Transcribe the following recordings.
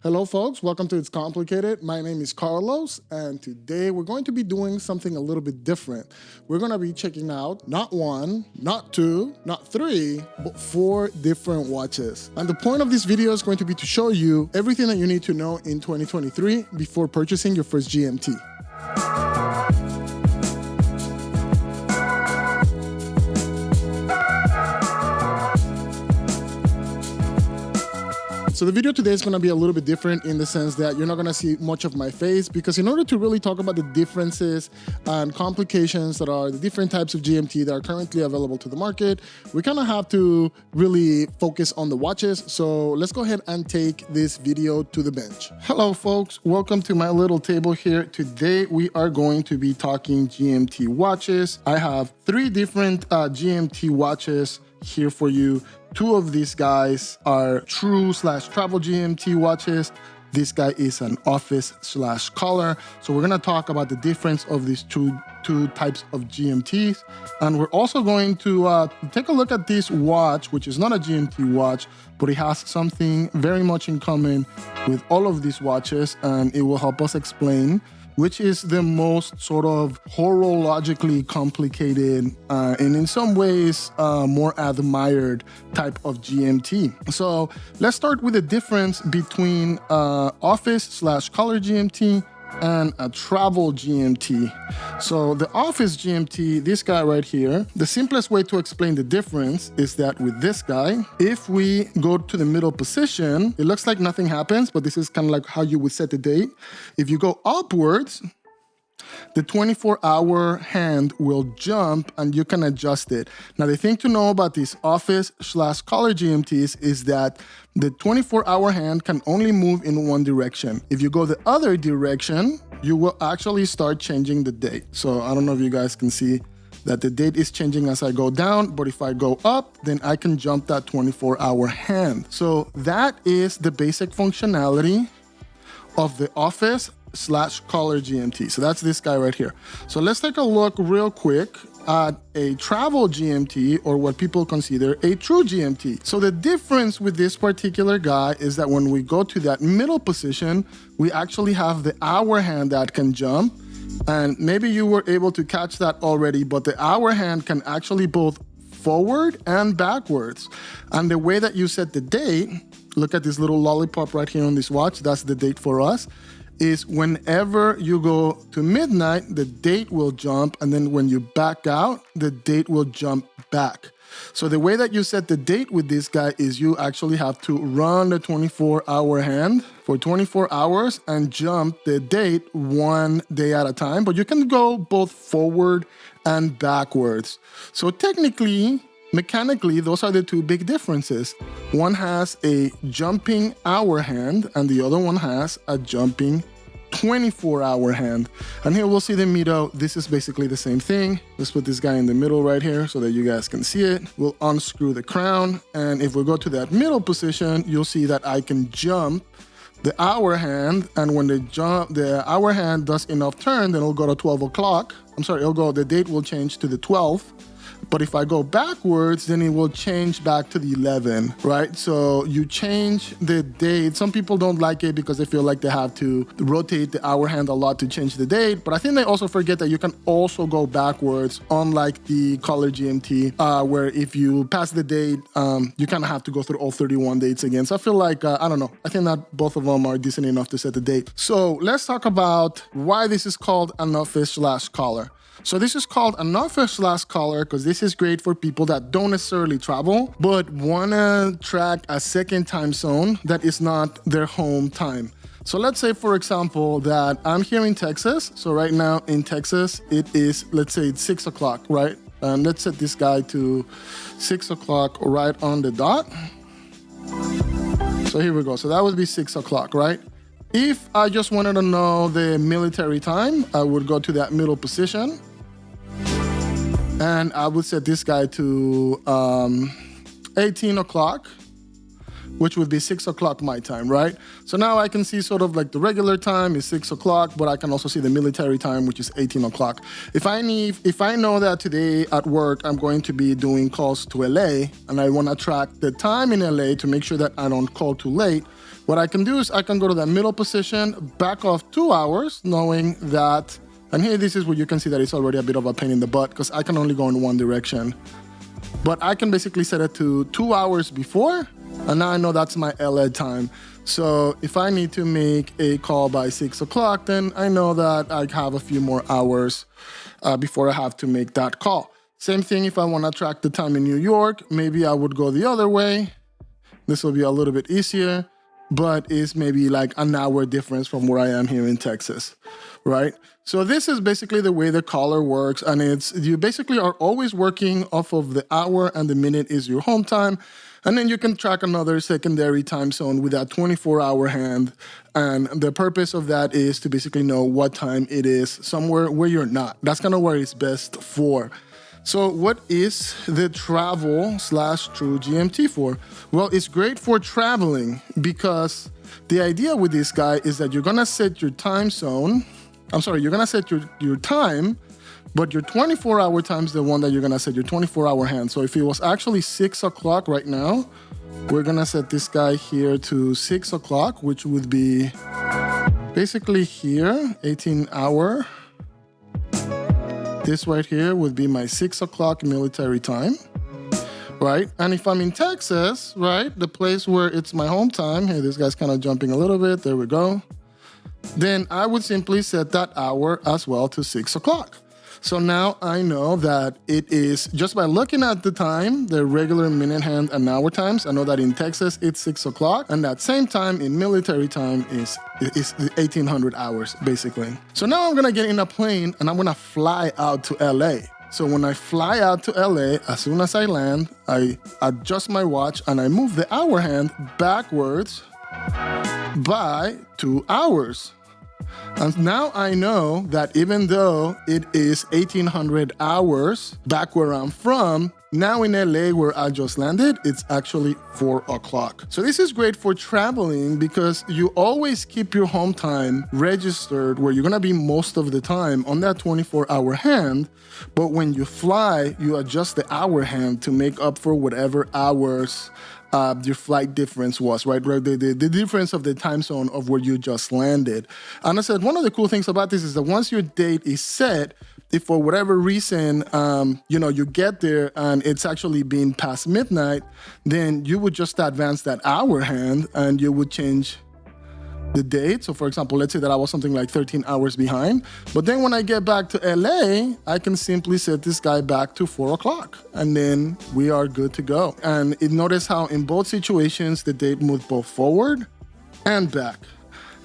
Hello folks, welcome to It's Complicated. My name is Carlos, and today we're going to be doing something a little bit different. We're going to be checking out not one, not two, not three, but 4 different watches. And the point of this video is going to be to show you everything that you need to know in 2023 before purchasing your first GMT. So the video today is going to be a little bit different in the sense that you're not going to see much of my face, because in order to really talk about the differences and complications that are the different types of GMT that are currently available to the market, we kind of have to really focus on the watches. So let's go ahead and take this video to the bench. Hello folks, welcome to my little table here. Today we are going to be talking GMT watches. I have 3 different GMT watches here for you. 2 of these guys are true/travel GMT watches. This guy is an office/collar. So we're gonna talk about the difference of these two types of GMTs. And we're also going to take a look at this watch, which is not a GMT watch, but it has something very much in common with all of these watches, and it will help us explain which is the most sort of horologically complicated and in some ways more admired type of GMT. So let's start with the difference between office/collar GMT and a travel GMT. So the office GMT, this guy right here, the simplest way to explain the difference is that with this guy, if we go to the middle position, it looks like nothing happens, but this is kind of like how you would set the date. If you go upwards, the 24-hour hand will jump and you can adjust it. Now, the thing to know about these office/collar GMTs is that the 24-hour hand can only move in one direction. If you go the other direction, you will actually start changing the date. So I don't know if you guys can see that the date is changing as I go down, but if I go up, then I can jump that 24-hour hand. So that is the basic functionality of the office/collar GMT. So that's this guy right here. So let's take a look real quick at a travel GMT, or what people consider a true GMT. So the difference with this particular guy is that when we go to that middle position, we actually have the hour hand that can jump. And maybe you were able to catch that already, but the hour hand can actually both forward and backwards. And the way that you set the date, look at this little lollipop right here on this watch, that's the date for us, is whenever you go to midnight, the date will jump, and then when you back out, the date will jump back. So the way that you set the date with this guy is you actually have to run the 24-hour hand for 24 hours and jump the date one day at a time, but you can go both forward and backwards. So technically, mechanically, those are the 2 big differences. One has a jumping hour hand and the other one has a jumping 24-hour hand. And here we'll see the Mido. This is basically the same thing. Let's put this guy in the middle right here so that you guys can see it. We'll unscrew the crown. And if we go to that middle position, you'll see that I can jump the hour hand, and when the hour hand does enough turn, then it'll go to 12 o'clock. The date will change to the 12th. But if I go backwards, then it will change back to the 11, right? So you change the date. Some people don't like it because they feel like they have to rotate the hour hand a lot to change the date. But I think they also forget that you can also go backwards, unlike the collar GMT, where if you pass the date, you kind of have to go through all 31 dates again. So I feel like, I don't know. I think that both of them are decent enough to set the date. So let's talk about why this is called an office/collar. So this is called an office/collar because this is great for people that don't necessarily travel, but want to track a second time zone that is not their home time. So let's say, for example, that I'm here in Texas. So right now in Texas, it is, let's say it's 6 o'clock, right? And let's set this guy to 6 o'clock right on the dot. So here we go. So that would be 6 o'clock, right? If I just wanted to know the military time, I would go to that middle position. And I would set this guy to 18 o'clock, which would be 6 o'clock my time, right? So now I can see sort of like the regular time is 6 o'clock, but I can also see the military time, which is 18 o'clock. If I know that today at work, I'm going to be doing calls to LA and I want to track the time in LA to make sure that I don't call too late, What I can do is I can go to that middle position, back off 2 hours, knowing that, and here this is where you can see that it's already a bit of a pain in the butt because I can only go in one direction. But I can basically set it to 2 hours before, and now I know that's my LA time. So if I need to make a call by 6 o'clock, then I know that I have a few more hours before I have to make that call. Same thing if I want to track the time in New York, maybe I would go the other way. This will be a little bit easier, but it's maybe like an hour difference from where I am here in Texas, right? So this is basically the way the collar works, and it's you basically are always working off of the hour, and the minute is your home time, and then you can track another secondary time zone with that 24-hour hand, and the purpose of that is to basically know what time it is somewhere where you're not. That's kind of where it's best for. So what is the travel/true GMT for? Well, it's great for traveling because the idea with this guy is that you're gonna set your time zone. You're gonna set your time, but your 24-hour time is the one that you're gonna set your 24-hour hand. So if it was actually 6 o'clock right now, we're gonna set this guy here to 6 o'clock, which would be basically here, 18-hour. This right here would be my 6 o'clock military time, right? And if I'm in Texas, right, the place where it's my home time, hey, this guy's kind of jumping a little bit, there we go. Then I would simply set that hour as well to 6 o'clock. So now I know that it is, just by looking at the time, the regular minute hand and hour times, I know that in Texas it's 6 o'clock, and that same time in military time is 1800 hours, basically. So now I'm gonna get in a plane and I'm gonna fly out to LA. So when I fly out to LA, as soon as I land, I adjust my watch and I move the hour hand backwards by 2 hours. And now I know that even though it is 1800 hours back where I'm from, now in LA where I just landed, it's actually 4 o'clock. So this is great for traveling because you always keep your home time registered where you're gonna be most of the time on that 24-hour hand. But when you fly, you adjust the hour hand to make up for whatever hours your flight difference was, right? The difference of the time zone of where you just landed. And I said, one of the cool things about this is that once your date is set, if for whatever reason, you get there and it's actually been past midnight, then you would just advance that hour hand and you would change the date. So for example, let's say that I was something like 13 hours behind, but then when I get back to LA, I can simply set this guy back to 4 o'clock and then we are good to go. And notice how in both situations, the date moved both forward and back.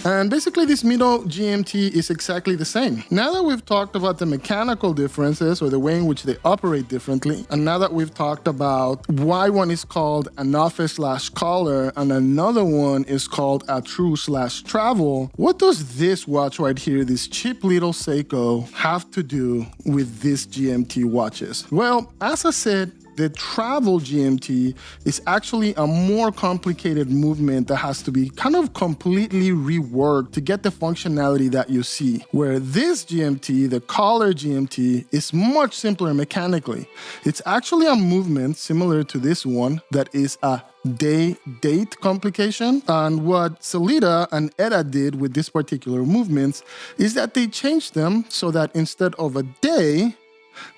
And basically this Mido GMT is exactly the same. Now that we've talked about the mechanical differences or the way in which they operate differently, and now that we've talked about why one is called an office/collar and another one is called a true/travel, what does this watch right here, this cheap little Seiko, have to do with these GMT watches? Well, as I said, the travel GMT is actually a more complicated movement that has to be kind of completely reworked to get the functionality that you see. Where this GMT, the collar GMT, is much simpler mechanically. It's actually a movement similar to this one that is a day-date complication. And what Salida and Eda did with these particular movements is that they changed them so that instead of a day,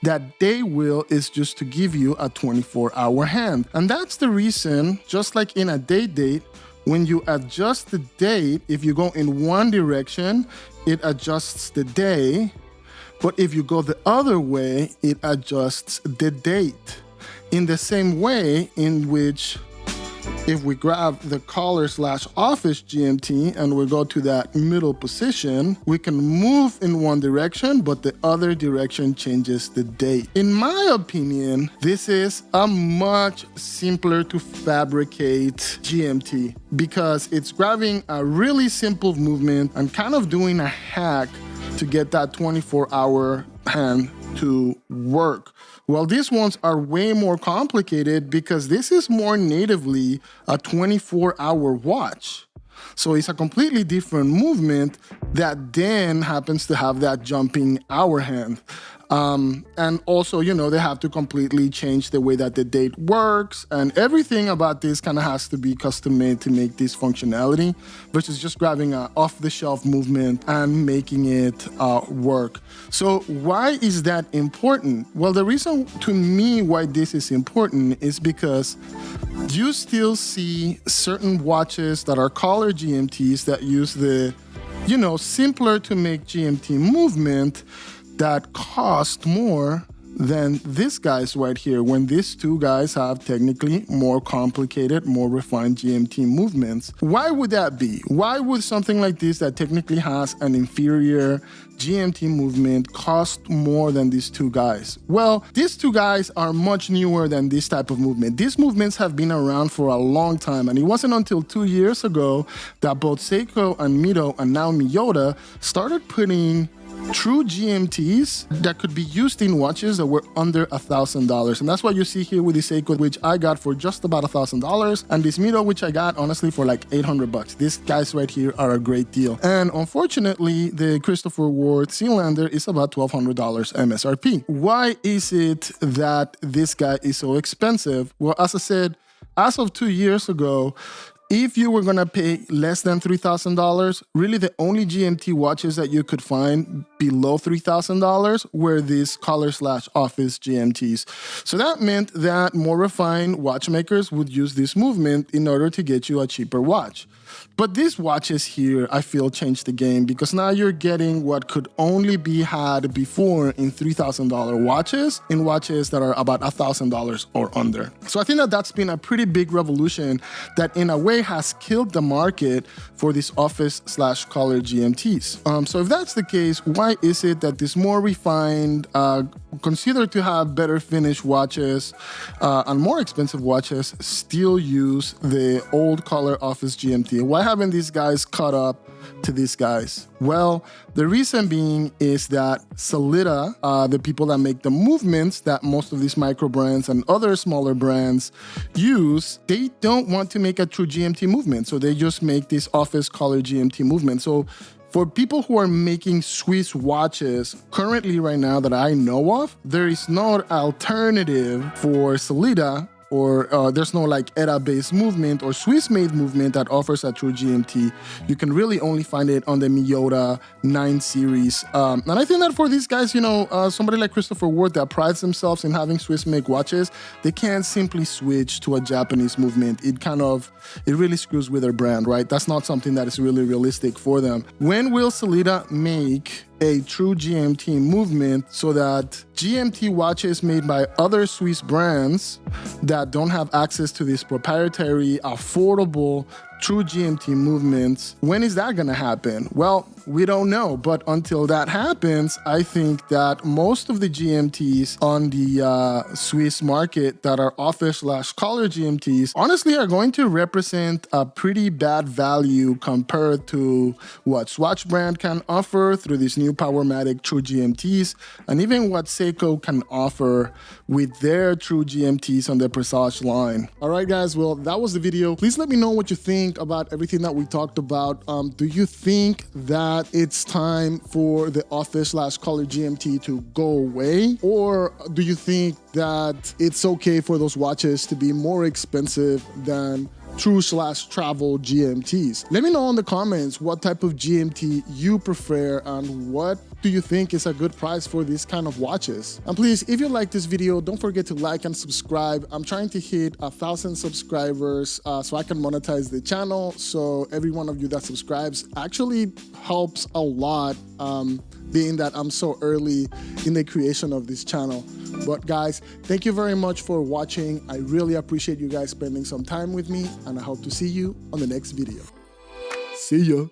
that day wheel is just to give you a 24-hour hand. And that's the reason, just like in a day-date, when you adjust the date, if you go in one direction, it adjusts the day. But if you go the other way, it adjusts the date. In the same way in which if we grab the collar/office GMT and we go to that middle position, we can move in one direction, but the other direction changes the date. In my opinion, this is a much simpler to fabricate GMT because it's grabbing a really simple movement and kind of doing a hack to get that 24-hour hand to work. Well, these ones are way more complicated because this is more natively a 24-hour watch. So it's a completely different movement that then happens to have that jumping hour hand. And also, you know, they have to completely change the way that the date works, and everything about this kind of has to be custom made to make this functionality versus just grabbing an off-the-shelf movement and making it work. So why is that important? Well, the reason to me why this is important is because you still see certain watches that are collar GMTs that use the, you know, simpler to make GMT movement that cost more than these guys right here, when these two guys have technically more complicated, more refined GMT movements. Why would that be? Why would something like this that technically has an inferior GMT movement cost more than these two guys? Well, these two guys are much newer than this type of movement. These movements have been around for a long time, and it wasn't until 2 years ago that both Seiko and Mido and now Miyota started putting true GMTs that could be used in watches that were under $1,000. And that's what you see here with the Seiko, which I got for just about $1,000. And this Mido, which I got honestly for like 800 bucks. These guys right here are a great deal. And unfortunately, the Christopher Ward Sealander is about $1,200 MSRP. Why is it that this guy is so expensive? Well, as I said, as of 2 years ago, if you were gonna pay less than $3,000, really the only GMT watches that you could find below $3,000 were these collar/office GMTs. So that meant that more refined watchmakers would use this movement in order to get you a cheaper watch. But these watches here, I feel, changed the game, because now you're getting what could only be had before in $3,000 watches, in watches that are about $1,000 or under. So I think that that's been a pretty big revolution that in a way has killed the market for these office/collar GMTs. So if that's the case, why is it that these more refined, considered to have better finished watches and more expensive watches still use the old collar office GMT? Why haven't these guys caught up to these guys? Well, the reason being is that Sellita, the people that make the movements that most of these micro brands and other smaller brands use, they don't want to make a true GMT movement. So they just make this office collar GMT movement. So for people who are making Swiss watches currently right now that I know of, there is no alternative for Sellita, or there's no like ETA-based movement or Swiss-made movement that offers a true GMT. You can really only find it on the Miyota 9 series. And I think that for these guys, you know, somebody like Christopher Ward that prides themselves in having Swiss-made watches, they can't simply switch to a Japanese movement. It really screws with their brand, right? That's not something that is really realistic for them. When will Sellita make a true GMT movement so that GMT watches made by other Swiss brands that don't have access to these proprietary, affordable, true GMT movements, when is that gonna happen? Well, we don't know, but until that happens, I think that most of the GMTs on the Swiss market that are office/collar GMTs honestly are going to represent a pretty bad value compared to what Swatch brand can offer through these new Powermatic true GMTs, and even what Seiko can offer with their true GMTs on the Presage line. All right, guys, well, that was the video. Please let me know what you think about everything that we talked about. Do you think that it's time for the office/collar GMT to go away? Or do you think that it's okay for those watches to be more expensive than true/travel GMTs? Let me know in the comments what type of GMT you prefer and what do you think is a good price for these kind of watches. And please, if you like this video, don't forget to like and subscribe. I'm trying to hit 1,000 subscribers so I can monetize the channel. So every one of you that subscribes actually helps a lot, being that I'm so early in the creation of this channel. But guys, thank you very much for watching. I really appreciate you guys spending some time with me, and I hope to see you on the next video. See ya.